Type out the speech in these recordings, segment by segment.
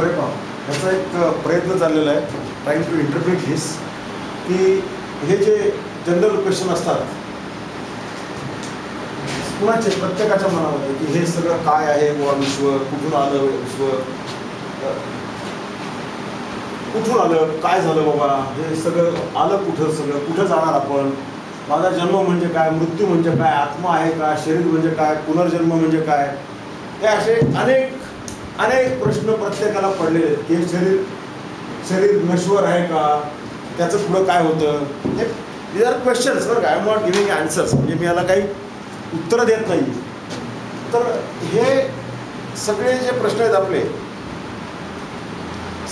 बरे पहा, ह्याचा एक प्रयत्न चाललेला आहे ट्राईंग टू इंटरप्रिट दिस, की हे जे जनरल क्वेश्चन असतात कुणाचे प्रत्येकाच्या मनामध्ये, की हे सगळं काय आहे बुवा, विश्व कुठून आलं, विश्व कुठून आलं, काय झालं बाबा, हे सगळं आलं कुठं, सगळं कुठं जाणार आपण, माझा जन्म म्हणजे काय, मृत्यू म्हणजे काय, आत्मा आहे का, शरीर म्हणजे काय, पुनर्जन्म म्हणजे काय, हे असे अनेक अनेक प्रश्न प्रत्येकाला पडलेले आहेत. की शरीर शरीर नश्वर आहे का, त्याचं पुढं काय होतं, हे दीज आर क्वेश्चन्स बरं का. I am not giving answers, म्हणजे मी याला काही उत्तरं देत नाही. तर हे सगळे जे प्रश्न आहेत आपले,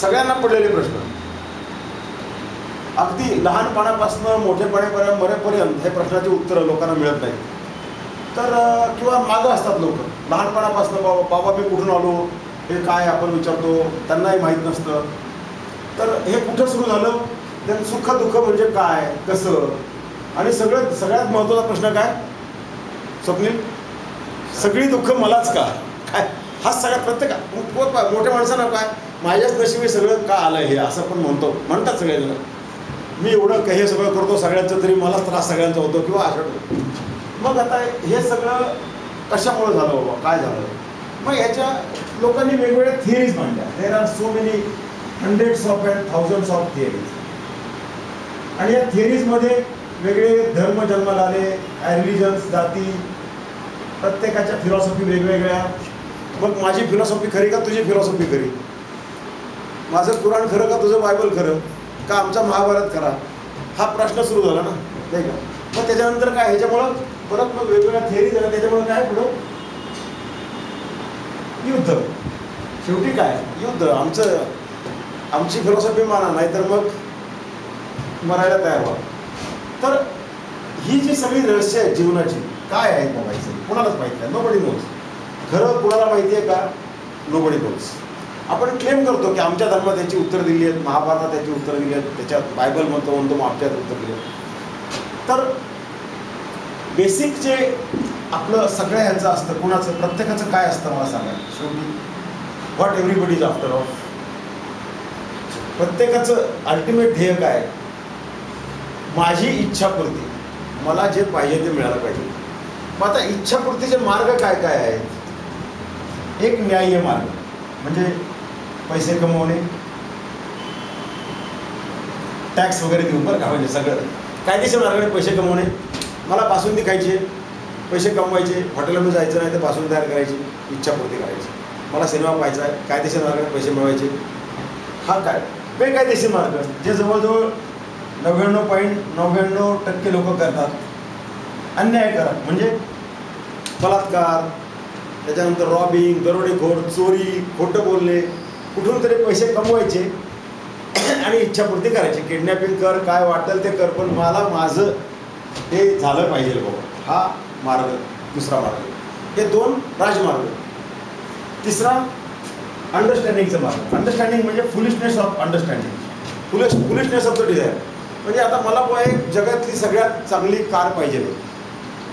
सगळ्यांना पडलेले प्रश्न, अगदी लहानपणापासून मोठेपणापर्यंत मरेपर्यंत हे प्रश्नाची उत्तरं लोकांना मिळत नाही. तर किंवा मागं असतात लोक, लहानपणापासून बाबा मी कुठून आलो, हे काय आपण विचारतो, त्यांनाही माहीत नसतं. तर हे कुठं सुरू झालं, त्यांनी सुख दुःख म्हणजे काय, कसं, आणि सगळ्यात महत्त्वाचा प्रश्न काय, स्वप्नील, सगळी दुःख मलाच का, काय, हा सगळ्यात प्रत्येक मोठ्या माणसांना काय, माझ्याच नशिबी सगळं का आलं हे असं पण म्हणतात सगळेजण. मी एवढं हे सगळं करतो सगळ्यांचं, तरी मलाच त्रास सगळ्यांचा होतो किंवा असं. मग आता हे सगळं कशामुळे झालं बाबा, काय झालं. मग याच्या लोकांनी वेगवेगळ्या थिअरीज मांडल्या. There are so many hundreds of and thousands of theories. आणि या थिअरीजमध्ये वेगळे धर्म जन्माला आले, रिलिजन्स, जाती, प्रत्येकाच्या फिलॉसॉफी वेगवेगळ्या. मग माझी फिलॉसॉफी खरी का तुझी फिलॉसॉफी खरी, माझं कुराण खरं का तुझं बायबल खरं, का आमचा महाभारत खरा, हा प्रश्न सुरू झाला ना, नाही का. मग त्याच्यानंतर काय, ह्याच्यामुळं परत मग वेगवेगळ्या थिअरी झाल्या. त्याच्यामुळे काय पुढं युद्ध, शेवटी काय युद्ध, आमची फिलॉसॉफी माना, नाही तर मग मरायला तयार व्हा. तर ही जी सगळी रहस्य आहे जीवनाची, काय आहे बघायचं, कुणालाच माहिती आहे, नोबडी नोज. खरं कुणाला माहिती आहे का, नोबडी नोज. आपण क्लेम करतो की आमच्या धर्मात त्याची उत्तर दिली आहेत, महाभारतात त्याची उत्तर दिली आहेत, त्याच्यात बायबल म्हणतो मग आमच्यात उत्तर दिली आहेत. तर बेसिक जे आपलं सगळ्या ह्यांचं असतं, कुणाचं, प्रत्येकाचं काय असतं मला सांगा. शेवटी what everybody is after all, प्रत्येकाचं अल्टिमेट ध्येय काय, माझी इच्छापूर्ती, मला जे पाहिजे ते मिळालं पाहिजे. मग आता इच्छापूर्तीचे मार्ग काय काय आहेत. एक न्याय्य मार्ग म्हणजे पैसे कमवणे, टॅक्स वगैरे देऊन बरं का, म्हणजे सगळं कायदेशीर मार्गाने पैसे कमवणे. मला बासुंदी खायची, पैसे कमवायचे, हॉटेलमध्ये जायचं नाही तर बासुंदी तयार करायची, इच्छापूर्ती करायची. मला सिनेमा पाहायचा आहे, कायदेशीर मार्गाने पैसे मिळवायचे. हा काय बेकायदेशीर मार्ग, जे जवळजवळ 99.99% लोक करतात. अन्याय करा म्हणजे बलात्कार, त्याच्यानंतर रॉबिंग, दरोडेखोर, चोरी, खोटं बोलणे, कुठून तरी पैसे कमवायचे आणि इच्छापूर्ती करायची. किडनॅपिंग कर, काय वाटेल ते कर, पण मला माझं हे झालं पाहिजे बाबा. हा मार्ग, दुसरा मार्ग. हे दोन राजमार्ग. तिसरा अंडरस्टँडिंगचा मार्ग. अंडरस्टँडिंग म्हणजे foolishness of understanding, foolishness of the desire. म्हणजे आता मला एक जगातली सगळ्यात चांगली कार पाहिजे,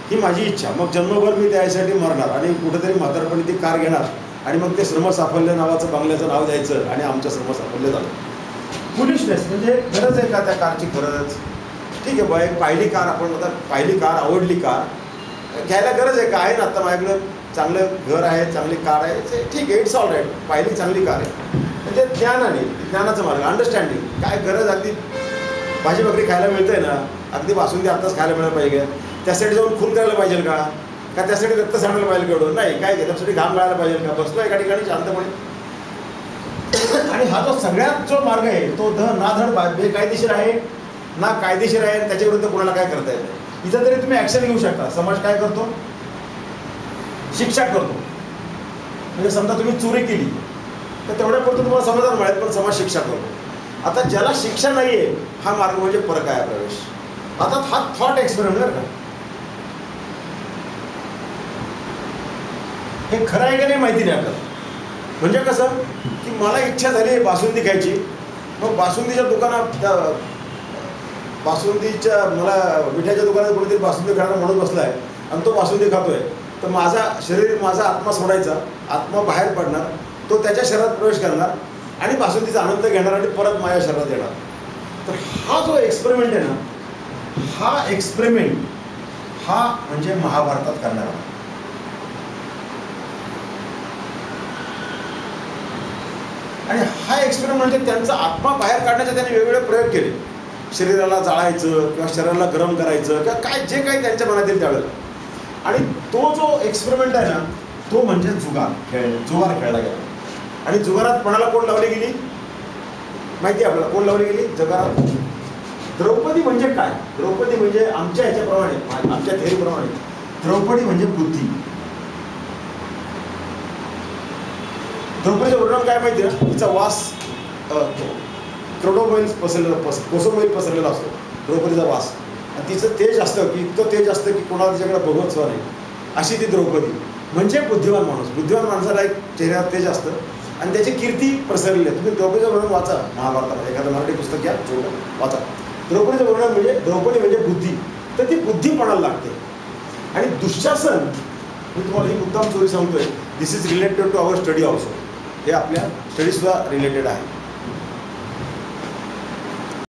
ही माझी इच्छा. मग जन्मभर मी त्यासाठी मरणार आणि कुठेतरी म्हातारपणी ती कार घेणार आणि मग ते श्रमसाफल्य नावाचं बंगल्याचं नाव द्यायचं आणि आमचं श्रमसाफल्य झालं. फुलिशनेस म्हणजे गरज आहे का त्या कारची, गरज ठीक आहे बा, एक पाहिली कार, आपण आता पाहिली कार, आवडली कार घ्यायला गरज आहे का, आहे ना आता माझ्याकडं चांगलं घर आहे, चांगली कार आहे, ठीक आहे, इट्स ऑल राईट, पाहिली चांगली कार आहे. म्हणजे ज्ञानाचा मार्ग, अंडरस्टँडिंग. काय गरज, अगदी भाजी भाकरी खायला मिळतंय ना, अगदी बासुंदी आत्ताच खायला मिळायला पाहिजे, त्यासाठी जाऊन खून करायला पाहिजे का त्यासाठी रक्त सांडायला पाहिजे केवढं नाही, काय त्यासाठी घाम मिळायला पाहिजे का, बसलो एका ठिकाणी शांतपणे. आणि हा जो सगळ्यात जो मार्ग आहे तो ना धड बेकायदेशीर आहे ना कायदेशीर आहे, त्याच्याविरुद्ध कोणाला काय करता येत नाही. इथं तरी तुम्ही ॲक्शन घेऊ शकता. समाज काय करतो, शिक्षा करतो. म्हणजे समजा तुम्ही चोरी केली तर तेवढ्यापुरतं तुम्हाला समाधान मिळेल, पण समाज शिक्षा करतो. आता ज्याला शिक्षा नाही आहे, हा मार्ग म्हणजे परकाया प्रवेश. आता हा थॉट एक्सपेरिमेंट का, हे खरं आहे का नाही माहिती नाही आपल्याला. म्हणजे कसं की मला इच्छा झाली बासुंदी खायची, मग बासुंदीच्या दुकानात, बासुंदीच्या मला मिठाच्या दुकानात कोणीतरी बासुंदी खायला म्हणून बसला आहे आणि तो बासुंदी खातोय, तर माझा शरीर, माझा आत्मा सोडायचा, आत्मा बाहेर पडणार, तो त्याच्या शरीरात प्रवेश करणार आणि बासुंदीचा आनंद घेणार आणि परत माझ्या शरीरात येणार. तर हा जो एक्सपेरिमेंट आहे ना, हा एक्सपेरिमेंट हा म्हणजे महाभारतात करणारा. आणि हा एक्सपेरिमेंट म्हणजे त्यांचा आत्मा बाहेर काढण्याचे त्यांनी वेगवेगळे प्रयोग केले. शरीराला जाळायचं किंवा शरीराला गरम करायचं किंवा काय जे काही त्यांच्या मनात येईल त्यावेळेला. आणि तो जो एक्सपेरिमेंट आहे ना, तो म्हणजे जुगार खेळला गेला. आणि जुगारात कोणाला कोण लावली गेली माहिती आहे आपल्याला? कोण लावली गेली जगारात? द्रौपदी. म्हणजे काय? द्रौपदी म्हणजे आमच्या ह्याच्याप्रमाणे, आमच्या थेरीप्रमाणे द्रौपदी म्हणजे बुद्धी. द्रौपदीचं वर्णन काय माहिती आहे? तिचा वास कोसोमैल पसरलेला असतो द्रौपदीचा वास. आणि तिचं तेज असतं की इतकं तेज असतं की कोणाला तिच्याकडे बघत सुद्धा नाही, अशी ती द्रौपदी. म्हणजे बुद्धिमान माणूस. बुद्धिमान माणसाला एक चेहऱ्यावर तेज असतं आणि त्याची कीर्ती प्रसरलेली आहे. तुम्ही द्रौपदीचं वर्णन वाचा महाभारतामध्ये, एखादं मराठी पुस्तक घ्या, छोटं वाचा. द्रौपदीचं वर्णन म्हणजे द्रौपदी म्हणजे बुद्धी. तर ती बुद्धीपणाला लागते. आणि दुःशासन, मी तुम्हाला ही मुद्दाम स्टोरी सांगतोय, this is related to our study also. हे आपल्या स्टडीजला रिलेटेड आहे.